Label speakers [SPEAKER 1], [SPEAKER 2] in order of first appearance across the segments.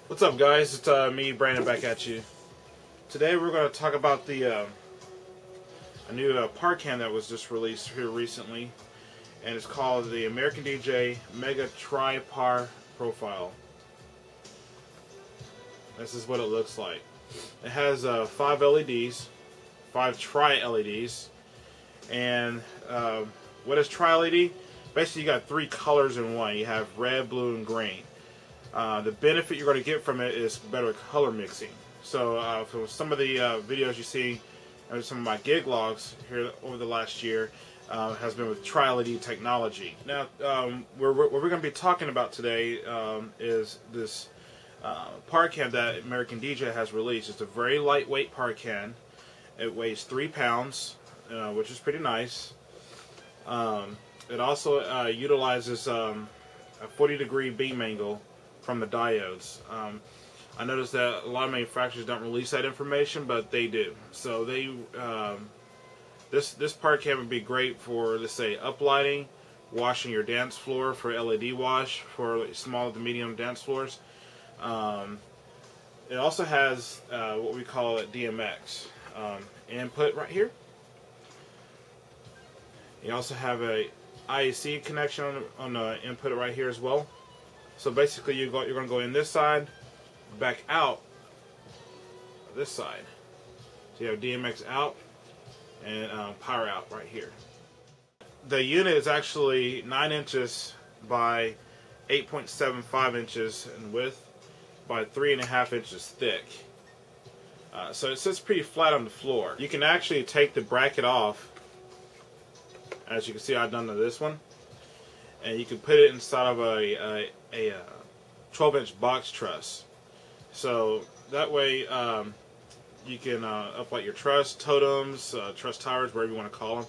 [SPEAKER 1] What's up, guys? It's me, Brandon, back at you. Today we're going to talk about the a new par cam that was just released here recently, and it's called the American DJ Mega Tripar Profile. This is what it looks like. It has 5 LEDs, 5 tri-LEDs, and what is tri-LED? Basically, you got 3 colors in one. You have red, blue, and green. The benefit you're going to get from it is better color mixing. So for some of the videos you see, and some of my gig logs here over the last year, has been with tri-LED technology. Now, what we're going to be talking about today is this par can that American DJ has released. It's a very lightweight par can. It weighs 3 pounds, which is pretty nice. It also utilizes a 40-degree beam angle from the diodes. I noticed that a lot of manufacturers don't release that information, but they do. So they this par can would be great for, let's say, uplighting, washing your dance floor for LED wash for small to medium dance floors. It also has what we call it DMX input right here. You also have a IAC connection on the input right here as well. So basically, you're going to go in this side, back out this side. So you have DMX out and power out right here. The unit is actually 9 inches by 8.75 inches in width by 3.5 inches thick. So it sits pretty flat on the floor. You can actually take the bracket off. As you can see, I've done to this one, and you can put it inside of a 12-inch box truss. So that way you can uplight your truss, totems, truss towers, whatever you want to call them.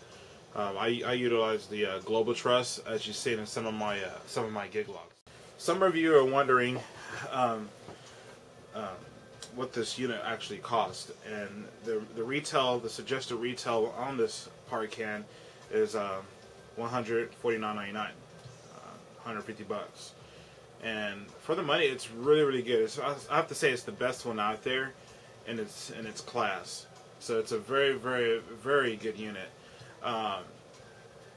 [SPEAKER 1] I utilize the global truss, as you see in some of my gig logs. Some of you are wondering what this unit actually cost, and the suggested retail on this par can is $149.99, 150 bucks. And for the money, it's really good. I have to say it's the best one out there in its class. So it's a very good unit.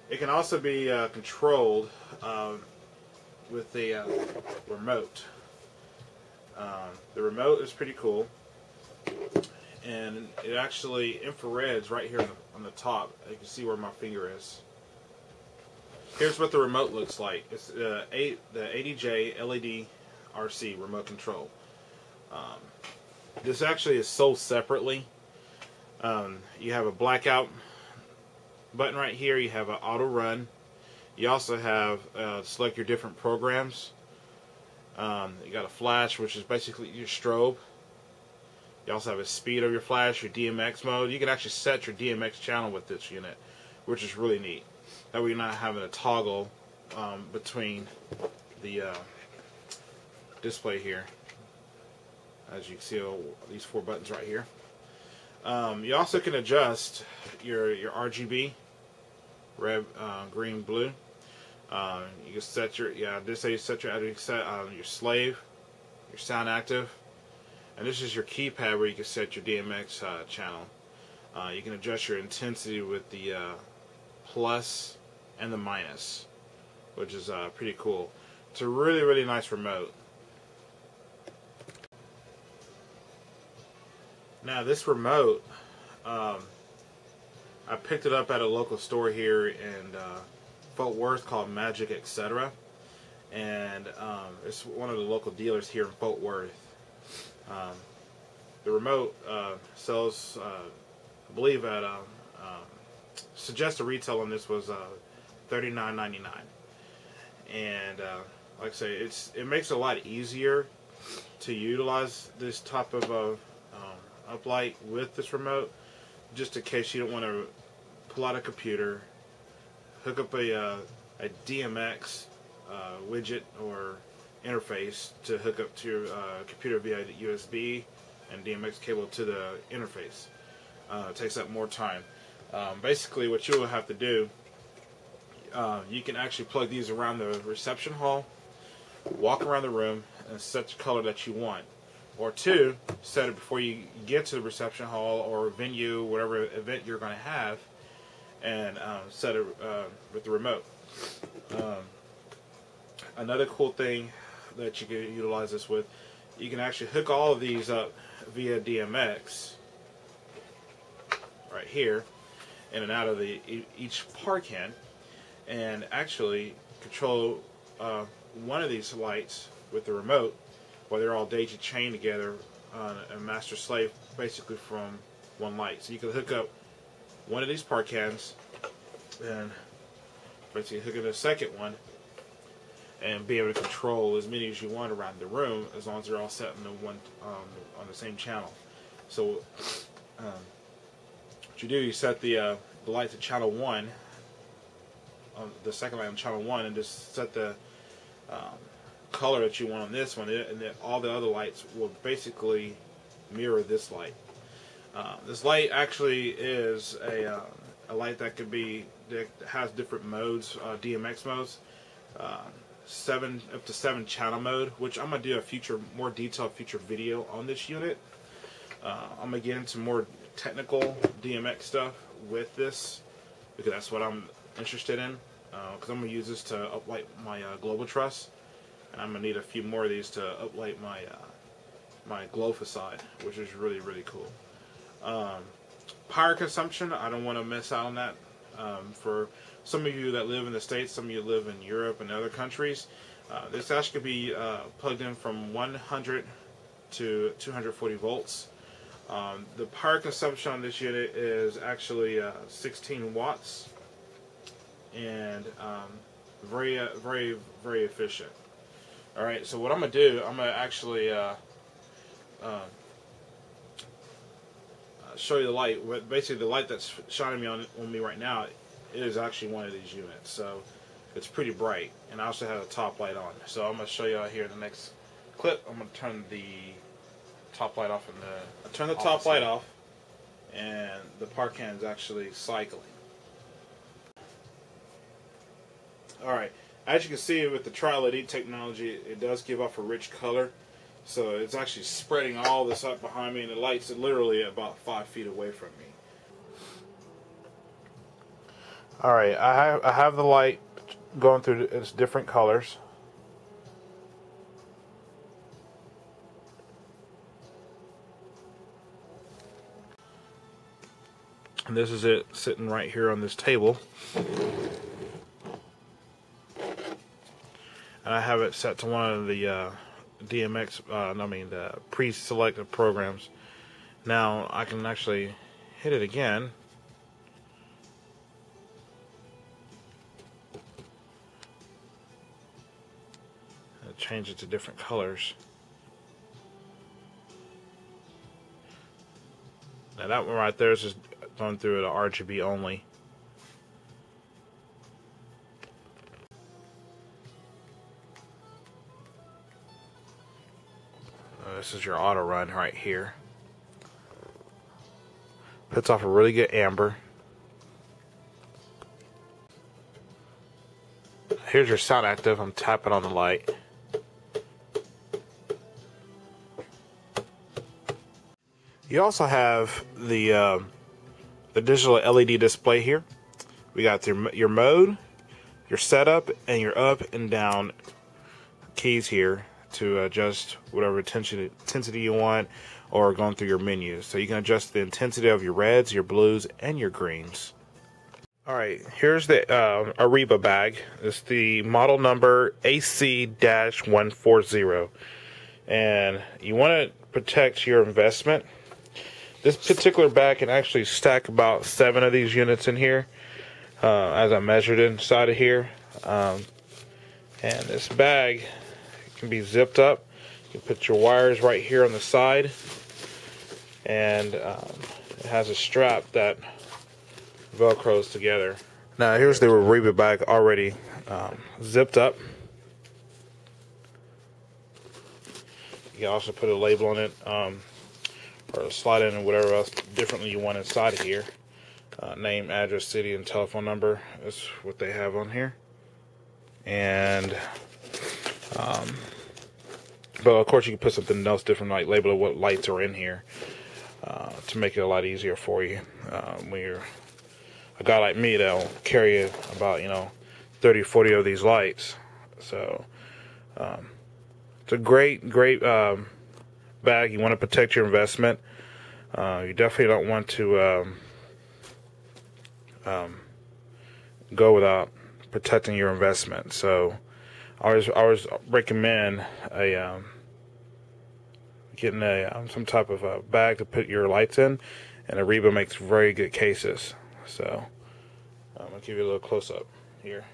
[SPEAKER 1] It can also be controlled with the remote. The remote is pretty cool, and it actually infrareds right here on the top. You can see where my finger is. Here's what the remote looks like. It's the ADJ LED RC remote control. This actually is sold separately. You have a blackout button right here. You have an auto run. You also have select your different programs. You got a flash, which is basically your strobe. You also have a speed of your flash, your DMX mode. You can actually set your DMX channel with this unit, which is really neat. That way you're not having a toggle between the display here. As you can see, these 4 buttons right here. You also can adjust your RGB, red, green, blue. You can set your, this is how you set your slave, your sound active. And this is your keypad where you can set your DMX channel. You can adjust your intensity with the plus and the minus, which is pretty cool. It's a really nice remote. Now this remote, I picked it up at a local store here in Fort Worth called Magic Etc. And it's one of the local dealers here in Fort Worth. The remote sells, I believe, at suggested retail on this was $39.99, and like I say, it makes it a lot easier to utilize this type of uplight with this remote, just in case you don't want to pull out a computer, hook up a DMX widget or interface to hook up to your computer via the USB and DMX cable to the interface. It takes up more time. Basically, what you will have to do, you can actually plug these around the reception hall walk around the room and set the color that you want. Or 2, set it before you get to the reception hall or venue, whatever event you're going to have, and set it with the remote. Another cool thing that you can utilize this with, you can actually hook all of these up via DMX right here, in and out of each par can, and actually control one of these lights with the remote, while they're all daisy chained together on a master slave, basically from one light. So you can hook up one of these par cans and basically hook it to a second one and be able to control as many as you want around the room, as long as they're all set in the one on the same channel. So what you do, you set the light to channel 1, on the second light on channel 1, and just set the color that you want on this one, and then all the other lights will basically mirror this light. This light actually is a light that has different modes, DMX modes, up to 7 channel mode, which I'm gonna do a more detailed future video on this unit. I'm gonna get into more technical DMX stuff with this, because that's what I'm interested in, because I'm gonna use this to uplight my global truss, and I'm gonna need a few more of these to uplight my glow facade, which is really, really cool. Power consumption, I don't want to miss out on that. For some of you that live in the States, some of you live in Europe and other countries, this actually could be plugged in from 100 to 240 volts. The power consumption on this unit is actually 16 watts, and very, very, very efficient. Alright, so what I'm going to do, I'm going to actually show you the light. Basically, the light that's shining on me right now is actually one of these units, so it's pretty bright, and I also have a top light on. So I'm going to show you out here in the next clip. I'm going to turn the top light off, and the par can is actually cycling. Alright, as you can see with the Tri-LED technology, it does give off a rich color. So it's actually spreading all this up behind me, and the light's literally about 5 feet away from me. Alright, I have the light going through its different colors. And this is it sitting right here on this table. And I have it set to one of the the pre-selected programs. Now I can actually hit it again. And change it to different colors. Now that one right there is just going through the RGB only. This is your auto run right here. Puts off a really good amber. Here's your sound active. I'm tapping on the light. You also have the digital LED display here. We got your mode, your setup, and your up and down keys here to adjust whatever intensity you want, or going through your menus. So you can adjust the intensity of your reds, your blues, and your greens. Alright, here's the Ariba bag. It's the model number AC-140. And you want to protect your investment. This particular bag can actually stack about 7 of these units in here, as I measured inside of here. And this bag can be zipped up. You can put your wires right here on the side, and it has a strap that velcros together. Now here's the Ariba bag already zipped up. You can also put a label on it, or slide in whatever else differently you want inside of here. Name, address, city, and telephone number is what they have on here. And But of course you can put something else different, like label what lights are in here, to make it a lot easier for you. When you're a guy like me that'll carry about 30 or 40 of these lights. So it's a great bag. You want to protect your investment. You definitely don't want to go without protecting your investment. So I always recommend getting some type of a bag to put your lights in, and Ariba makes very good cases. So I'm gonna give you a little close up here.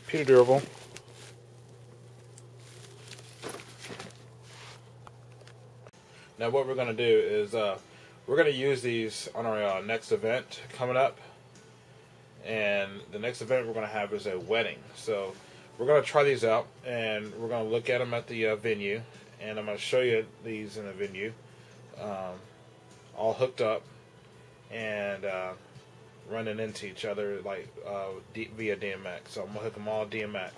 [SPEAKER 1] Pretty durable. Now what we're going to do is we're going to use these on our next event coming up. And the next event we're going to have is a wedding. So we're going to try these out, and we're going to look at them at the venue. And I'm going to show you these in the venue, all hooked up and running into each other like via DMX. So I'm going to hook them all DMX.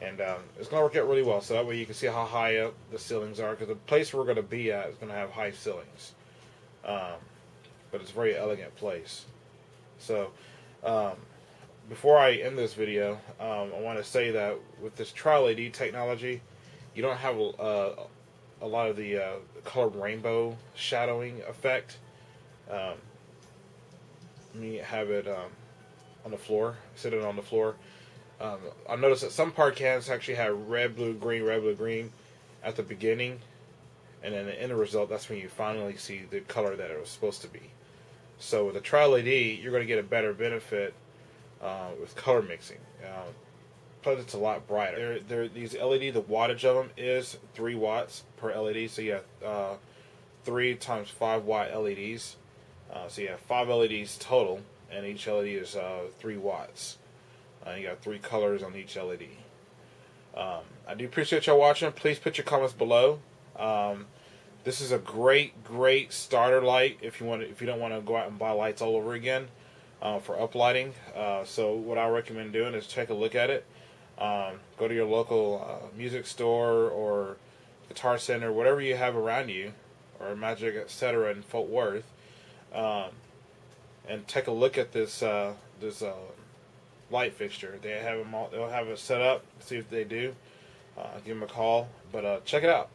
[SPEAKER 1] And it's going to work out really well, so that way you can see how high up the ceilings are, because the place we're going to be at is going to have high ceilings. But it's a very elegant place. So before I end this video, I want to say that with this Tri-LED technology, you don't have a lot of the color rainbow shadowing effect. Let me have it on the floor, sit it on the floor. I noticed that some part cans actually have red, blue, green at the beginning, and then the end result, that's when you finally see the color that it was supposed to be. So with the Tri-LED, you're going to get a better benefit with color mixing. Plus, it's a lot brighter. These LED, the wattage of them is 3 watts per LED, so you have 3 times 5 watt LEDs. So you have 5 LEDs total, and each LED is 3 watts. You got 3 colors on each LED. I do appreciate y'all watching. Please put your comments below. This is a great starter light if you don't want to go out and buy lights all over again for uplighting. So what I recommend doing is take a look at it. Go to your local music store or guitar center, whatever you have around you, or Magic, etc. in Fort Worth, and take a look at this light fixture. They have them all. They'll have it set up. See if they do. Give them a call. But check it out.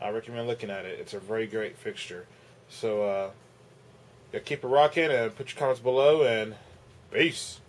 [SPEAKER 1] I recommend looking at it. It's a very great fixture. So yeah, keep it rocking and put your comments below. And peace.